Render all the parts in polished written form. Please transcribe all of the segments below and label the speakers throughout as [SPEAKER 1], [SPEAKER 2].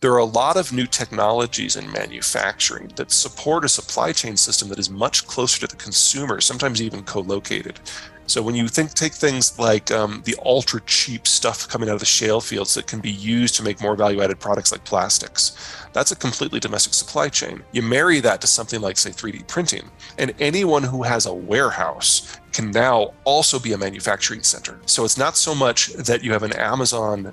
[SPEAKER 1] There are a lot of new technologies in manufacturing that support a supply chain system that is much closer to the consumer, sometimes even co-located. So when you take things like the ultra cheap stuff coming out of the shale fields that can be used to make more value-added products like plastics, that's a completely domestic supply chain. You marry that to something like, say, 3D printing, and anyone who has a warehouse can now also be a manufacturing center. So it's not so much that you have an Amazon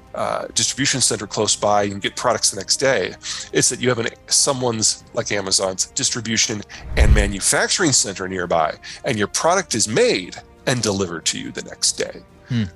[SPEAKER 1] distribution center close by and get products the next day. It's that you have someone's, like Amazon's, distribution and manufacturing center nearby, and your product is made and delivered to you the next day.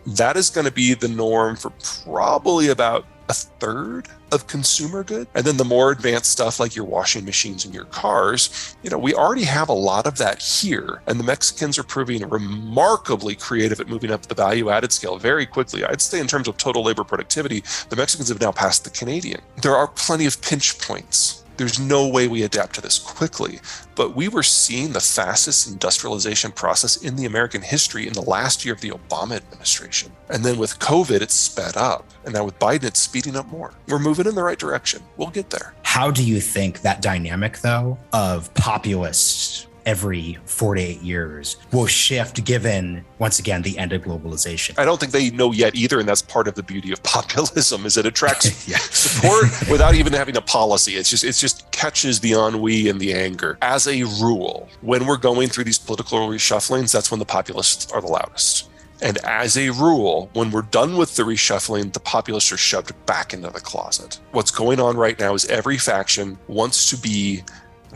[SPEAKER 1] That is going to be the norm for probably about a third of consumer goods. And then the more advanced stuff like your washing machines and your cars, we already have a lot of that here. And the Mexicans are proving remarkably creative at moving up the value added scale very quickly. I'd say in terms of total labor productivity, the Mexicans have now passed the Canadian. There are plenty of pinch points. There's no way we adapt to this quickly, but we were seeing the fastest industrialization process in the American history in the last year of the Obama administration. And then with COVID, it's sped up. And now with Biden, it's speeding up more. We're moving in the right direction. We'll get there.
[SPEAKER 2] How do you think that dynamic, though, of populists every 4 to 8 years will shift given, once again, the end of globalization?
[SPEAKER 1] I don't think they know yet either, and that's part of the beauty of populism, is it attracts support without even having a policy. It just catches the ennui and the anger. As a rule, when we're going through these political reshufflings, that's when the populists are the loudest. And as a rule, when we're done with the reshuffling, the populists are shoved back into the closet. What's going on right now is every faction wants to be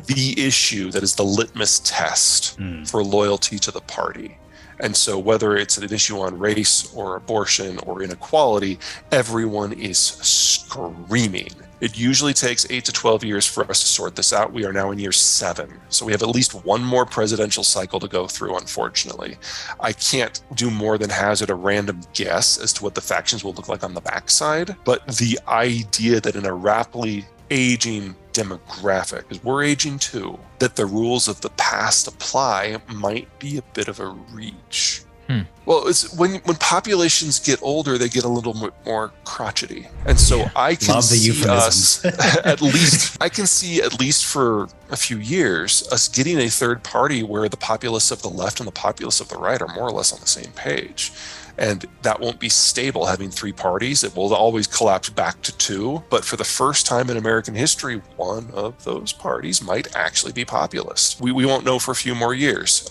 [SPEAKER 1] the issue that is the litmus test for loyalty to the party. And so whether it's an issue on race or abortion or inequality, everyone is screaming. It usually takes 8 to 12 years for us to sort this out. We are now in year 7. So we have at least one more presidential cycle to go through, unfortunately. I can't do more than hazard a random guess as to what the factions will look like on the backside. But the idea that in a rapidly aging demographic, because we're aging too, that the rules of the past apply might be a bit of a reach. Well, it's when populations get older, they get a little bit more crotchety. And so I can see us at least for a few years, us getting a third party where the populists of the left and the populists of the right are more or less on the same page. And that won't be stable having 3 parties. It will always collapse back to 2. But for the first time in American history, one of those parties might actually be populist. We won't know for a few more years.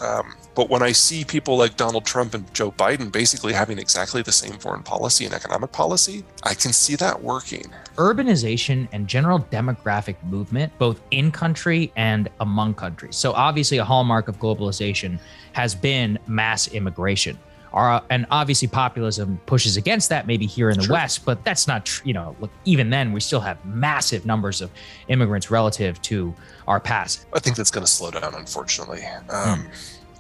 [SPEAKER 1] But when I see people like Donald Trump and Joe Biden basically having exactly the same foreign policy and economic policy, I can see that working.
[SPEAKER 3] Urbanization and general demographic movement, both in country and among countries. So obviously a hallmark of globalization has been mass immigration. And obviously populism pushes against that, maybe here in the West, but that's not, look, even then we still have massive numbers of immigrants relative to our past.
[SPEAKER 1] I think that's going to slow down, unfortunately.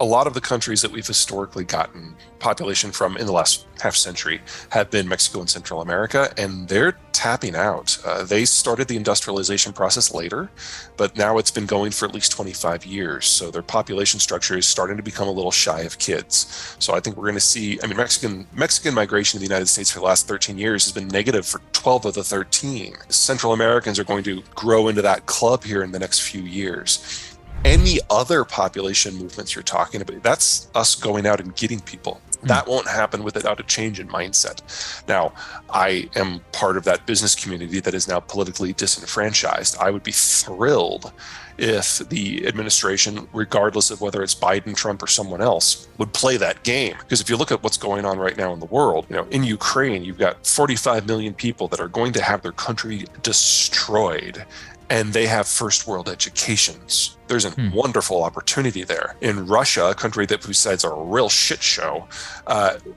[SPEAKER 1] A lot of the countries that we've historically gotten population from in the last half century have been Mexico and Central America, and they're tapping out. They started the industrialization process later, but now it's been going for at least 25 years. So their population structure is starting to become a little shy of kids. So I think we're going to see, Mexican migration to the United States for the last 13 years has been negative for 12 of the 13. Central Americans are going to grow into that club here in the next few years. Any other population movements you're talking about, that's us going out and getting people. That won't happen without a change in mindset. Now, I am part of that business community that is now politically disenfranchised. I would be thrilled if the administration, regardless of whether it's Biden, Trump, or someone else, would play that game. Because if you look at what's going on right now in the world, in Ukraine, you've got 45 million people that are going to have their country destroyed, and they have first world educations. There's a wonderful opportunity there. In Russia, a country that besides a real shit show,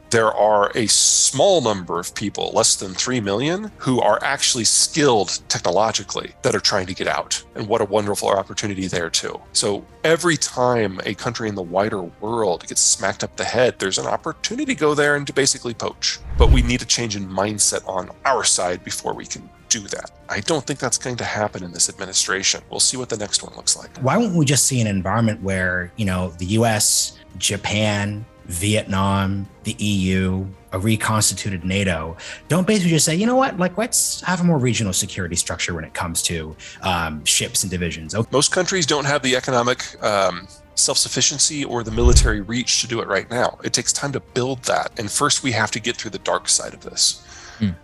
[SPEAKER 1] there are a small number of people, less than 3 million, who are actually skilled technologically that are trying to get out. And what a wonderful opportunity there too. So every time a country in the wider world gets smacked up the head, there's an opportunity to go there and to basically poach. But we need a change in mindset on our side before we can do that. I don't think that's going to happen in this administration. We'll see what the next one looks like.
[SPEAKER 2] Why won't we just see an environment where, the US, Japan, Vietnam, the EU, a reconstituted NATO don't basically just say, you know what, like, let's have a more regional security structure when it comes to ships and divisions. Okay.
[SPEAKER 1] Most countries don't have the economic self-sufficiency or the military reach to do it right now. It takes time to build that. And first we have to get through the dark side of this.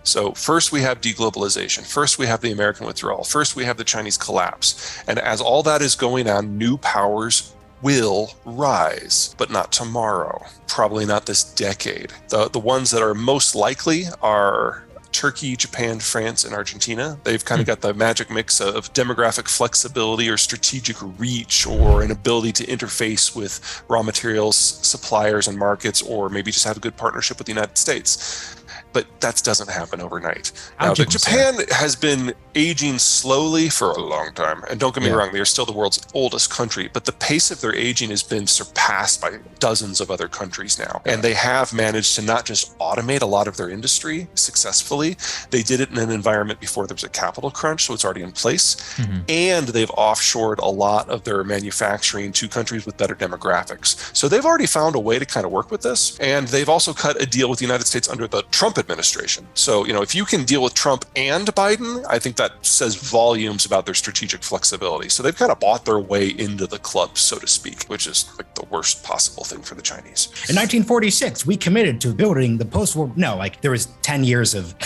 [SPEAKER 1] So first we have deglobalization. First we have the American withdrawal. First we have the Chinese collapse. And as all that is going on, new powers will rise, but not tomorrow. Probably not this decade. The ones that are most likely are Turkey, Japan, France, and Argentina. They've kind of got the magic mix of demographic flexibility or strategic reach or an ability to interface with raw materials suppliers and markets, or maybe just have a good partnership with the United States. But that doesn't happen overnight. Now, Japan has been aging slowly for a long time. And don't get me wrong, they are still the world's oldest country, but the pace of their aging has been surpassed by dozens of other countries now. And they have managed to not just automate a lot of their industry successfully, they did it in an environment before there was a capital crunch, so it's already in place. And they've offshored a lot of their manufacturing to countries with better demographics. So they've already found a way to kind of work with this. And they've also cut a deal with the United States under the Trump administration. So, if you can deal with Trump and Biden, I think that says volumes about their strategic flexibility. So they've kind of bought their way into the club, so to speak, which is like the worst possible thing for the Chinese.
[SPEAKER 2] In 1946, we committed to building the post-war. No, like there was 10 years of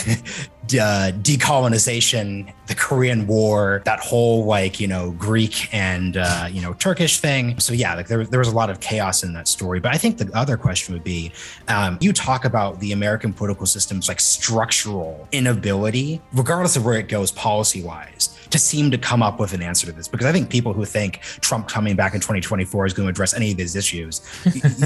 [SPEAKER 2] decolonization, the Korean War, that whole Greek and Turkish thing. So yeah, like there was a lot of chaos in that story. But I think the other question would be, you talk about the American political system's like structural inability, regardless of where it goes policy-wise, to seem to come up with an answer to this. Because I think people who think Trump coming back in 2024 is going to address any of these issues,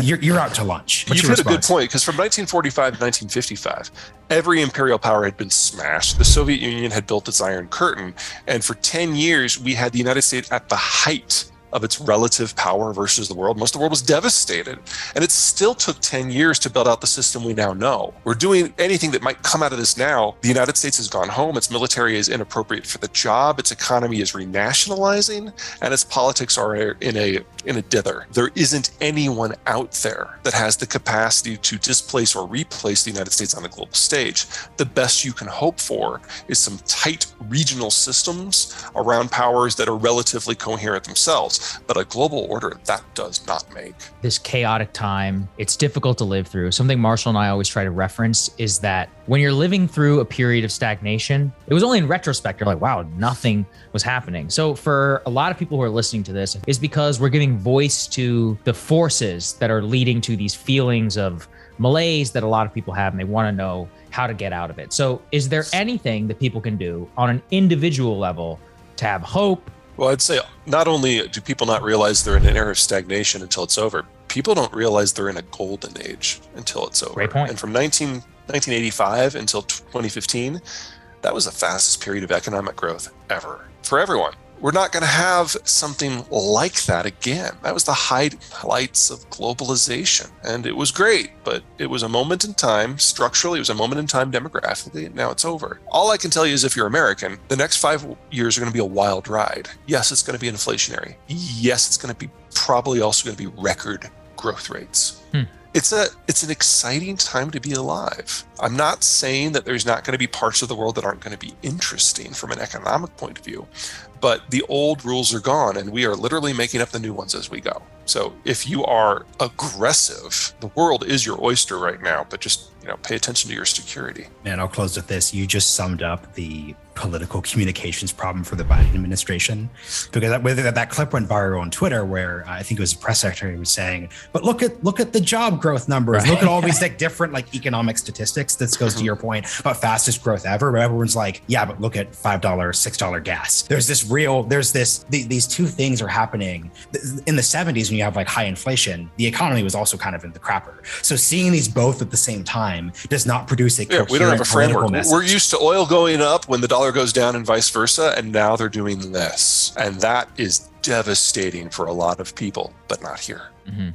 [SPEAKER 2] you're out to lunch.
[SPEAKER 1] You've hit a good point, because from 1945 to 1955, every imperial power had been smashed. The Soviet Union had built its Iron Curtain. And for 10 years, we had the United States at the height of its relative power versus the world. Most of the world was devastated. And it still took 10 years to build out the system we now know. We're doing anything that might come out of this now. The United States has gone home. Its military is inappropriate for the job. Its economy is renationalizing, and its politics are in a dither. There isn't anyone out there that has the capacity to displace or replace the United States on the global stage. The best you can hope for is some tight regional systems around powers that are relatively coherent themselves. But a global order, that does not make.
[SPEAKER 3] This chaotic time, it's difficult to live through. Something Marshall and I always try to reference is that when you're living through a period of stagnation, it was only in retrospect, you're like, wow, nothing was happening. So for a lot of people who are listening to this, is because we're giving voice to the forces that are leading to these feelings of malaise that a lot of people have, and they want to know how to get out of it. So is there anything that people can do on an individual level to have hope?
[SPEAKER 1] Well, I'd say not only do people not realize they're in an era of stagnation until it's over, people don't realize they're in a golden age until it's over.
[SPEAKER 3] Great point.
[SPEAKER 1] And from 1985 until 2015, that was the fastest period of economic growth ever for everyone. We're not going to have something like that again. That was the highlights of globalization. And it was great, but it was a moment in time. Structurally, it was a moment in time demographically. Now it's over. All I can tell you is if you're American, the next 5 years are going to be a wild ride. Yes, it's going to be inflationary. Yes, it's going to be probably also going to be record growth rates. It's an exciting time to be alive. I'm not saying that there's not going to be parts of the world that aren't going to be interesting from an economic point of view, but the old rules are gone and we are literally making up the new ones as we go. So if you are aggressive, the world is your oyster right now, but just pay attention to your security.
[SPEAKER 2] And I'll close with this. You just summed up the political communications problem for the Biden administration, because that clip went viral on Twitter where I think it was the press secretary was saying, but look at the job growth numbers. Right. Look at all these different economic statistics. This goes to your point about fastest growth ever. But everyone's like, yeah, but look at $5, $6 gas. These two things are happening. In the 70s, when you have high inflation, the economy was also kind of in the crapper. So seeing these both at the same time does not produce a coherent
[SPEAKER 1] we don't have a framework.
[SPEAKER 2] Message.
[SPEAKER 1] We're used to oil going up when the dollar goes down and vice versa, and now they're doing this. And that is devastating for a lot of people, but not here.
[SPEAKER 3] Mm-hmm.